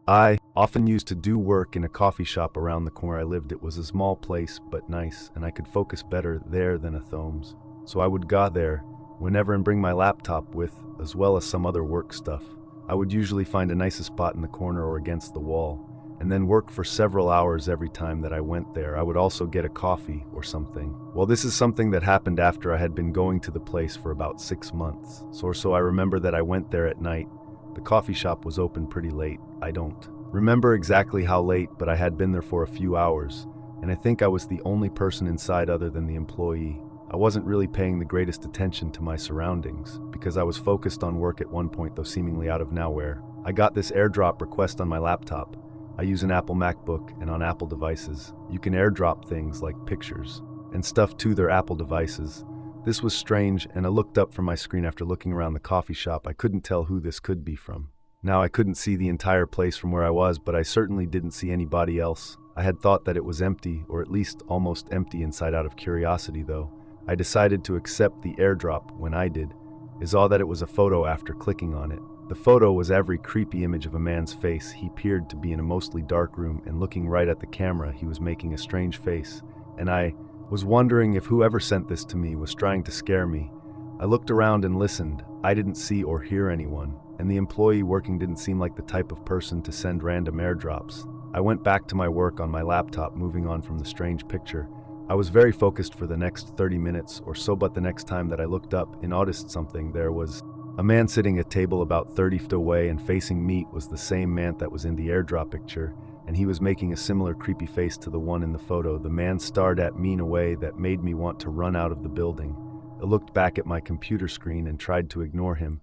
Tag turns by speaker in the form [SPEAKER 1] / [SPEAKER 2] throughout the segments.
[SPEAKER 1] I often used to do work in a coffee shop around the corner I lived. It was a small place, but nice, and I could focus better there than at homes. So I would go there whenever and bring my laptop with, as well as some other work stuff. I would usually find a nice spot in the corner or against the wall, and then work for several hours every time that I went there. I would also get a coffee or something. Well, this is something that happened after I had been going to the place for about 6 months. So I remember that I went there at night. The coffee shop was open pretty late. I don't remember exactly how late, but I had been there for a few hours, and I think I was the only person inside other than the employee. I wasn't really paying the greatest attention to my surroundings, because I was focused on work at one point, though seemingly out of nowhere. I got this airdrop request on my laptop. I use an Apple MacBook, and on Apple devices, you can airdrop things like pictures and stuff to their Apple devices. This was strange, and I looked up from my screen after looking around the coffee shop. I couldn't tell who this could be from. Now, I couldn't see the entire place from where I was, but I certainly didn't see anybody else. I had thought that it was empty, or at least almost empty inside. Out of curiosity, though, I decided to accept the airdrop. When I did, I saw that it was a photo after clicking on it. The photo was every creepy image of a man's face. He appeared to be in a mostly dark room, and looking right at the camera, he was making a strange face, and I was wondering if whoever sent this to me was trying to scare me. I looked around and listened. I didn't see or hear anyone, and the employee working didn't seem like the type of person to send random airdrops. I went back to my work on my laptop, moving on from the strange picture. I was very focused for the next 30 minutes or so, but the next time that I looked up and noticed something, there was a man sitting at a table about 30 feet away, and facing me was the same man that was in the airdrop picture, and he was making a similar creepy face to the one in the photo. The man stared at me in a way that made me want to run out of the building. I looked back at my computer screen and tried to ignore him,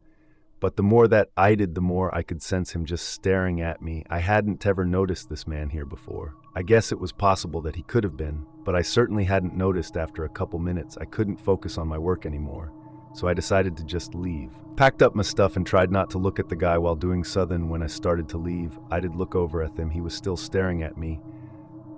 [SPEAKER 1] but the more that I did, the more I could sense him just staring at me. I hadn't ever noticed this man here before. I guess it was possible that he could have been, but I certainly hadn't noticed. After a couple minutes, I couldn't focus on my work anymore, so I decided to just leave. Packed up my stuff and tried not to look at the guy while doing so. Then when I started to leave, I did look over at him. He was still staring at me.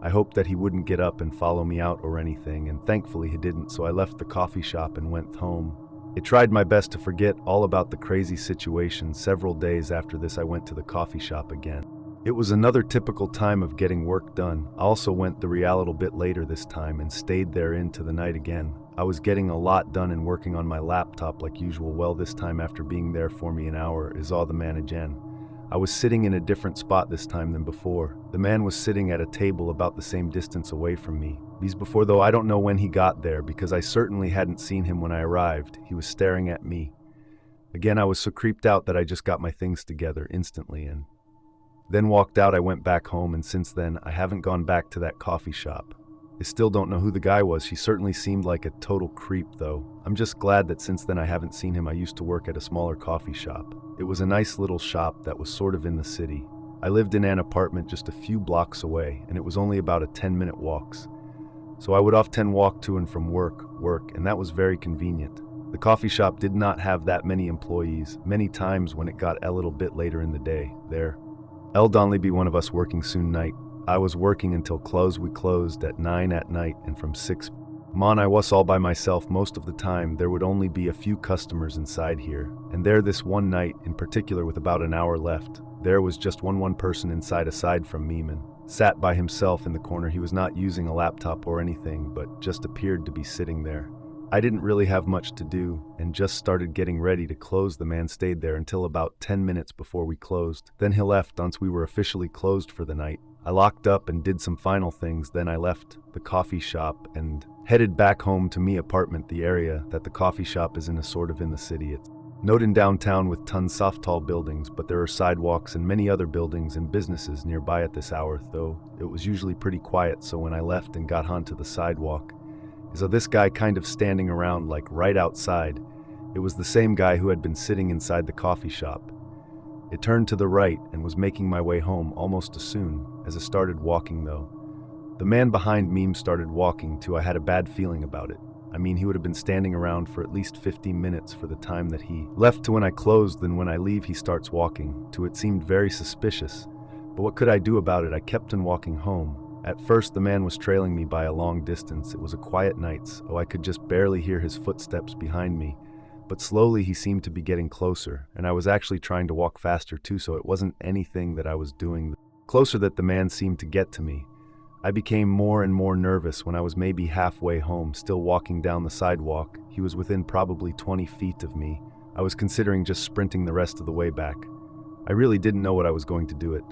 [SPEAKER 1] I hoped that he wouldn't get up and follow me out or anything, and thankfully he didn't, so I left the coffee shop and went home. I tried my best to forget all about the crazy situation. Several days after this, I went to the coffee shop again. It was another typical time of getting work done. I also went there a little bit later this time and stayed there into the night again. I was getting a lot done and working on my laptop like usual. Well, this time after being there for me an hour, I saw the man again. I was sitting in a different spot this time than before. The man was sitting at a table about the same distance away from me. Before, though, I don't know when he got there, because I certainly hadn't seen him when I arrived. He was staring at me. Again, I was so creeped out that I just got my things together instantly and then walked out. I went back home, and since then, I haven't gone back to that coffee shop. I still don't know who the guy was. He certainly seemed like a total creep, though. I'm just glad that since then I haven't seen him. I used to work at a smaller coffee shop. It was a nice little shop that was sort of in the city. I lived in an apartment just a few blocks away, and it was only about a 10-minute walk. So I would often walk to and from work, and that was very convenient. The coffee shop did not have that many employees. Many times when it got a little bit later in the day, there'd only be one of us working soon night. I was working until close. We closed at 9 at night, and from 6 on I was all by myself most of the time. There would only be a few customers inside here, and there this one night in particular, with about an hour left, there was just one person inside aside from Meeman. Sat by himself in the corner. He was not using a laptop or anything, but just appeared to be sitting there. I didn't really have much to do and just started getting ready to close. The man stayed there until about 10 minutes before we closed. Then he left once we were officially closed for the night. I locked up and did some final things. Then I left the coffee shop and headed back home to me apartment. The area that the coffee shop is in is sort of in the city. It's not in downtown with tons of tall buildings, but there are sidewalks and many other buildings and businesses nearby at this hour, though it was usually pretty quiet. So when I left and got onto the sidewalk, so this guy kind of standing around like right outside. It was the same guy who had been sitting inside the coffee shop. It turned to the right and was making my way home almost as soon as I started walking, though. The man behind me started walking too. I had a bad feeling about it. I mean, he would have been standing around for at least 15 minutes for the time that he left to when I closed. Then when I leave, he starts walking too. It seemed very suspicious, but what could I do about it? I kept on walking home. At first, the man was trailing me by a long distance. It was a quiet night, so I could just barely hear his footsteps behind me. But slowly he seemed to be getting closer, and I was actually trying to walk faster too, so it wasn't anything that I was doing. The closer that the man seemed to get to me, I became more and more nervous. When I was maybe halfway home, still walking down the sidewalk, he was within probably 20 feet of me. I was considering just sprinting the rest of the way back. I really didn't know what I was going to do at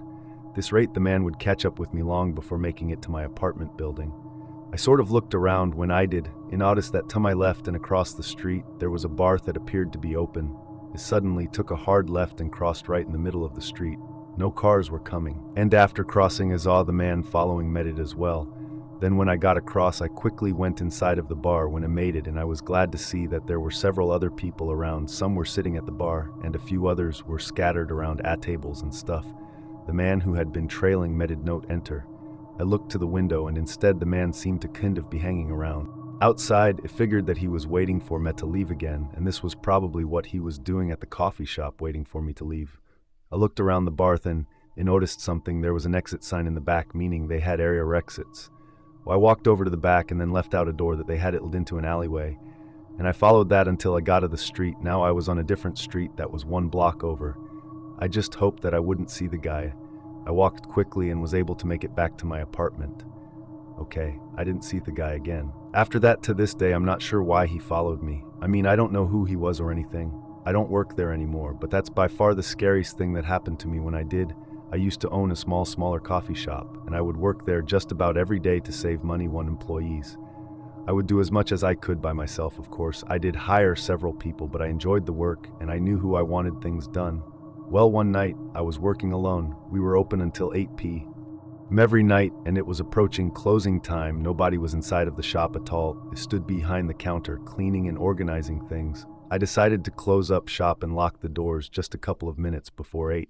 [SPEAKER 1] this rate. The man would catch up with me long before making it to my apartment building. I sort of looked around when I did, and noticed that to my left and across the street, there was a bar that appeared to be open. I suddenly took a hard left and crossed right in the middle of the street. No cars were coming, and after crossing I saw the man following me as well. Then when I got across, I quickly went inside of the bar. When I made it, and I was glad to see that there were several other people around. Some were sitting at the bar, and a few others were scattered around at tables and stuff. The man who had been trailing me did not enter. I looked to the window, and instead the man seemed to kind of be hanging around. Outside, I figured that he was waiting for me to leave again, and this was probably what he was doing at the coffee shop, waiting for me to leave. I looked around the bar and noticed something. There was an exit sign in the back, meaning they had area exits. Well, I walked over to the back and then left out a door that they had it into an alleyway, and I followed that until I got to the street. Now I was on a different street that was 1 block over. I just hoped that I wouldn't see the guy. I walked quickly and was able to make it back to my apartment. Okay, I didn't see the guy again. After that, to this day, I'm not sure why he followed me. I mean, I don't know who he was or anything. I don't work there anymore, but that's by far the scariest thing that happened to me. When I did, I used to own a smaller coffee shop, and I would work there just about every day to save money on employees. I would do as much as I could by myself, of course. I did hire several people, but I enjoyed the work, and I knew who I wanted things done. Well, one night, I was working alone. We were open until 8 p.m. every night, and it was approaching closing time. Nobody was inside of the shop at all. I stood behind the counter, cleaning and organizing things. I decided to close up shop and lock the doors just a couple of minutes before 8.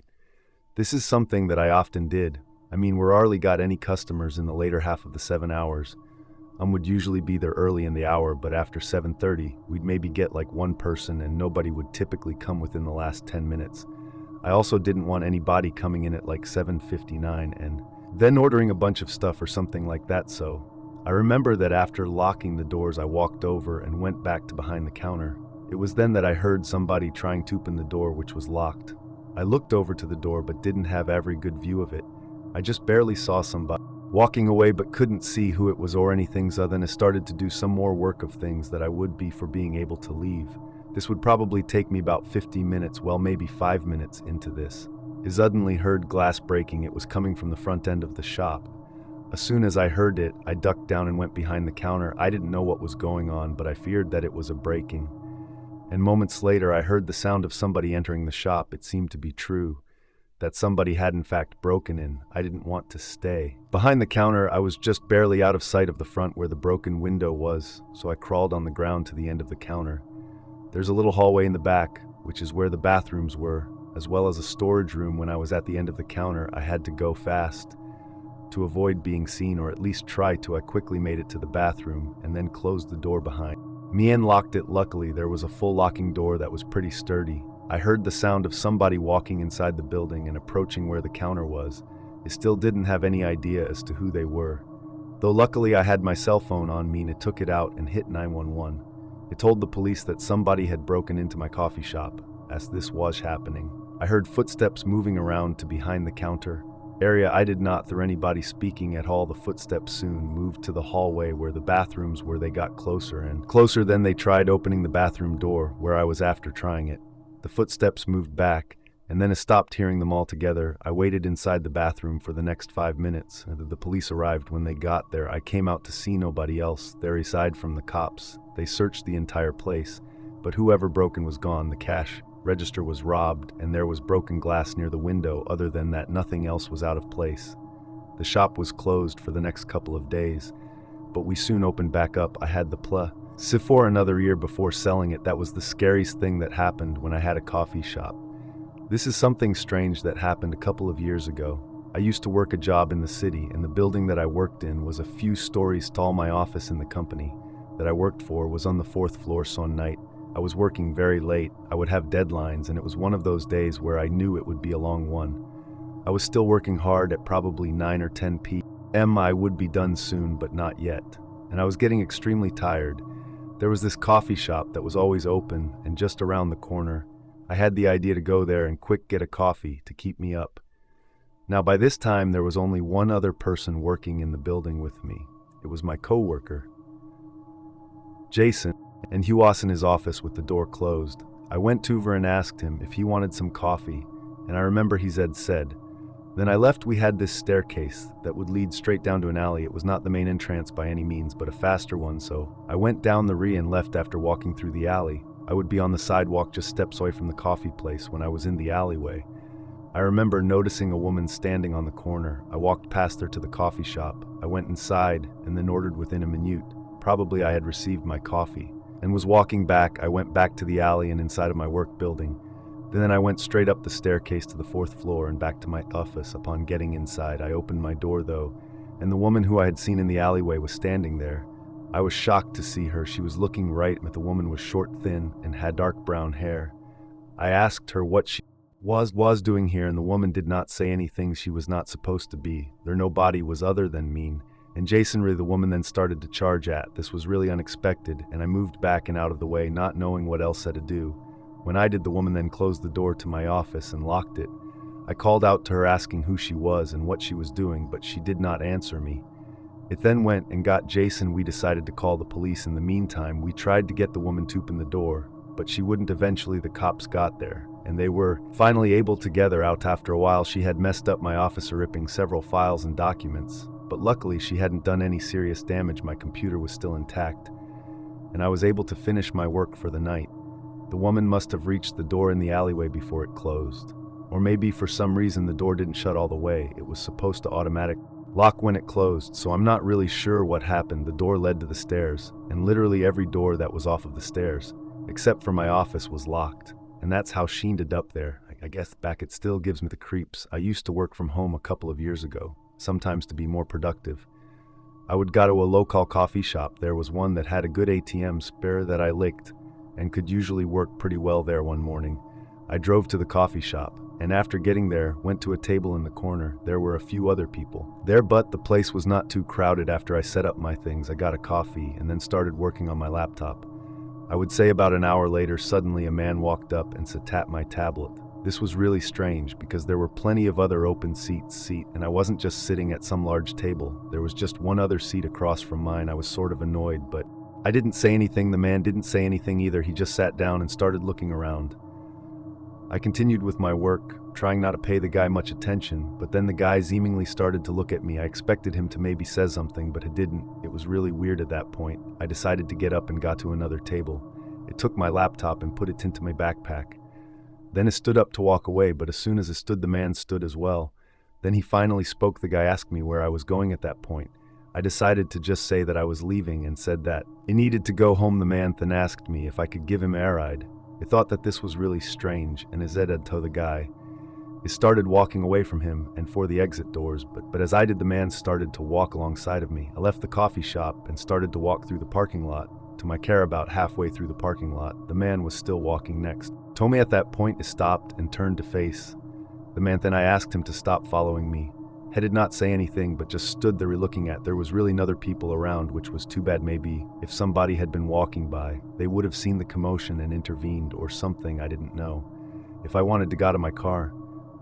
[SPEAKER 1] This is something that I often did. I mean, we rarely got any customers in the later half of the 7 hours. Would usually be there early in the hour, but after 7:30, we'd maybe get like one person, and nobody would typically come within the last 10 minutes. I also didn't want anybody coming in at like 7:59 and then ordering a bunch of stuff or something like that. So I remember that after locking the doors, I walked over and went back to behind the counter. It was then that I heard somebody trying to open the door, which was locked. I looked over to the door but didn't have every good view of it. I just barely saw somebody walking away but couldn't see who it was or anything. So then I started to do some more work of things that I would be for being able to leave. This would probably take me about 50 minutes, well maybe 5 minutes into this. I suddenly heard glass breaking. It was coming from the front end of the shop. As soon as I heard it, I ducked down and went behind the counter. I didn't know what was going on, but I feared that it was a breaking. And moments later, I heard the sound of somebody entering the shop. It seemed to be true, that somebody had in fact broken in. I didn't want to stay behind the counter. I was just barely out of sight of the front where the broken window was, so I crawled on the ground to the end of the counter. There's a little hallway in the back, which is where the bathrooms were, as well as a storage room. When I was at the end of the counter, I had to go fast to avoid being seen, or at least try to. I quickly made it to the bathroom and then closed the door behind me and locked it. Luckily, there was a full locking door that was pretty sturdy. I heard the sound of somebody walking inside the building and approaching where the counter was. I still didn't have any idea as to who they were, though luckily I had my cell phone on me and I took it out and hit 911. It told the police that somebody had broken into my coffee shop. As this was happening, I heard footsteps moving around to behind the counter area. I did not hear anybody speaking at all. The footsteps soon moved to the hallway where the bathrooms were. They got closer and closer. Then they tried opening the bathroom door where I was after trying it. The footsteps moved back, and then I stopped hearing them altogether. I waited inside the bathroom for the next 5 minutes. The police arrived. When they got there, I came out to see nobody else there aside from the cops. They searched the entire place, but whoever broken was gone. The cash register was robbed, and there was broken glass near the window. Other than that, nothing else was out of place. The shop was closed for the next couple of days, but we soon opened back up. I had the for another year before selling it. That was the scariest thing that happened when I had a coffee shop. This is something strange that happened a couple of years ago. I used to work a job in the city, and the building that I worked in was a few stories tall. My office in the company that I worked for was on the 4th floor, so one night I was working very late. I would have deadlines, and it was one of those days where I knew it would be a long one. I was still working hard. At probably 9 or 10 p.m. I would be done soon, but not yet, and I was getting extremely tired. There was this coffee shop that was always open, and just around the corner, I had the idea to go there and quick get a coffee to keep me up. Now by this time there was only one other person working in the building with me. It was my co-worker, Jason, and he was in his office with the door closed. I went over and asked him if he wanted some coffee, and I remember he said. Then I left. We had this staircase that would lead straight down to an alley. It was not the main entrance by any means, but a faster one, so I went down the and left after walking through the alley. I would be on the sidewalk just steps away from the coffee place when I was in the alleyway. I remember noticing a woman standing on the corner. I walked past her to the coffee shop. I went inside and then ordered within a minute. Probably I had received my coffee and was walking back. I went back to the alley and inside of my work building. Then I went straight up the staircase to the 4th floor and back to my office. Upon getting inside, I opened my door though, and the woman who I had seen in the alleyway was standing there. I was shocked to see her. She was looking right, but the woman was short, thin, and had dark brown hair. I asked her what she was doing here, and the woman did not say anything. She was not supposed to be. There nobody was other than mean. And Jason, the woman then started to charge at. This was really unexpected, and I moved back and out of the way, not knowing what else to do. When I did, the woman then closed the door to my office and locked it. I called out to her asking who she was and what she was doing, but she did not answer me. It then went and got Jason. We decided to call the police. In the meantime, we tried to get the woman to open the door, but she wouldn't. Eventually the cops got there, and they were finally able to get her out. After a while, she had messed up my office, ripping several files and documents, but luckily she hadn't done any serious damage. My computer was still intact, and I was able to finish my work for the night. The woman must have reached the door in the alleyway before it closed. Or maybe for some reason the door didn't shut all the way. It was supposed to automatic lock when it closed, so I'm not really sure what happened. The door led to the stairs, and literally every door that was off of the stairs, except for my office, was locked. And that's how she ended up there. I guess back it still gives me the creeps. I used to work from home a couple of years ago, sometimes to be more productive. I would go to a local coffee shop. There was one that had a good ATM spare that I licked, and could usually work pretty well there. One morning, I drove to the coffee shop, and after getting there, went to a table in the corner. There were a few other people there, but the place was not too crowded. After I set up my things, I got a coffee and then started working on my laptop. I would say about an hour later, suddenly a man walked up and tapped my tablet. This was really strange because there were plenty of other open seats, and I wasn't just sitting at some large table. There was just one other seat across from mine. I was sort of annoyed, but I didn't say anything. The man didn't say anything either. He just sat down and started looking around. I continued with my work, trying not to pay the guy much attention, but then the guy seemingly started to look at me. I expected him to maybe say something, but he didn't. It was really weird at that point. I decided to get up and got to another table. It took my laptop and put it into my backpack. Then I stood up to walk away, but as soon as I stood, the man stood as well. Then he finally spoke. The guy asked me where I was going at that point. I decided to just say that I was leaving and said that I needed to go home. The man then asked me if I could give him a ride. I thought that this was really strange, and as I told the guy, I started walking away from him and for the exit doors, but as I did, the man started to walk alongside of me. I left the coffee shop and started to walk through the parking lot. To my care, about halfway through the parking lot, the man was still walking next. Told me at that point. I stopped and turned to face the man. Then I asked him to stop following me. He did not say anything, but just stood there looking at. There was really no other people around, which was too bad. Maybe if somebody had been walking by, they would have seen the commotion and intervened or something. I didn't know. If I wanted to get out of my car,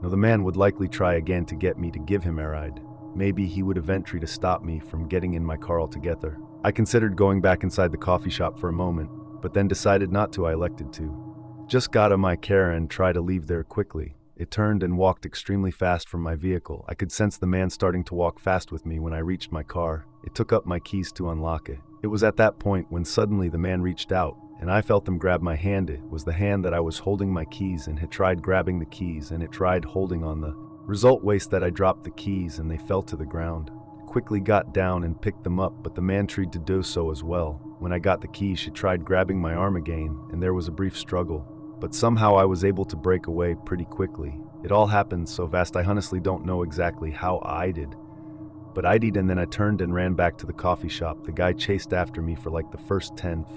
[SPEAKER 1] no, the man would likely try again to get me to give him a ride. Maybe he would eventually to stop me from getting in my car altogether. I considered going back inside the coffee shop for a moment, but then decided not to. I elected to just got out of my car and try to leave there quickly. It turned and walked extremely fast from my vehicle. I could sense the man starting to walk fast with me. When I reached my car, it took up my keys to unlock it. It was at that point when suddenly the man reached out, and I felt him grab my hand. It was the hand that I was holding my keys, and had tried grabbing the keys, and it tried holding on the result waist that I dropped the keys and they fell to the ground. I quickly got down and picked them up, but the man tried to do so as well. When I got the keys, she tried grabbing my arm again, and there was a brief struggle. But somehow I was able to break away pretty quickly. It all happened so fast, I honestly don't know exactly how I did. But I did, and then I turned and ran back to the coffee shop. The guy chased after me for like the first tenth,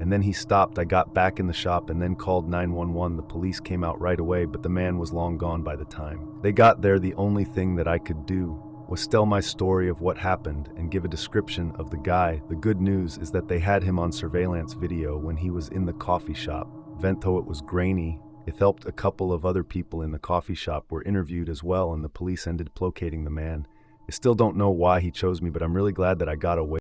[SPEAKER 1] and then he stopped. I got back in the shop and then called 911. The police came out right away, but the man was long gone by the time they got there. The only thing that I could do was tell my story of what happened and give a description of the guy. The good news is that they had him on surveillance video when he was in the coffee shop. Though it was grainy, it helped. A couple of other people in the coffee shop were interviewed as well, and the police ended locating the man. I still don't know why he chose me, but I'm really glad that I got away.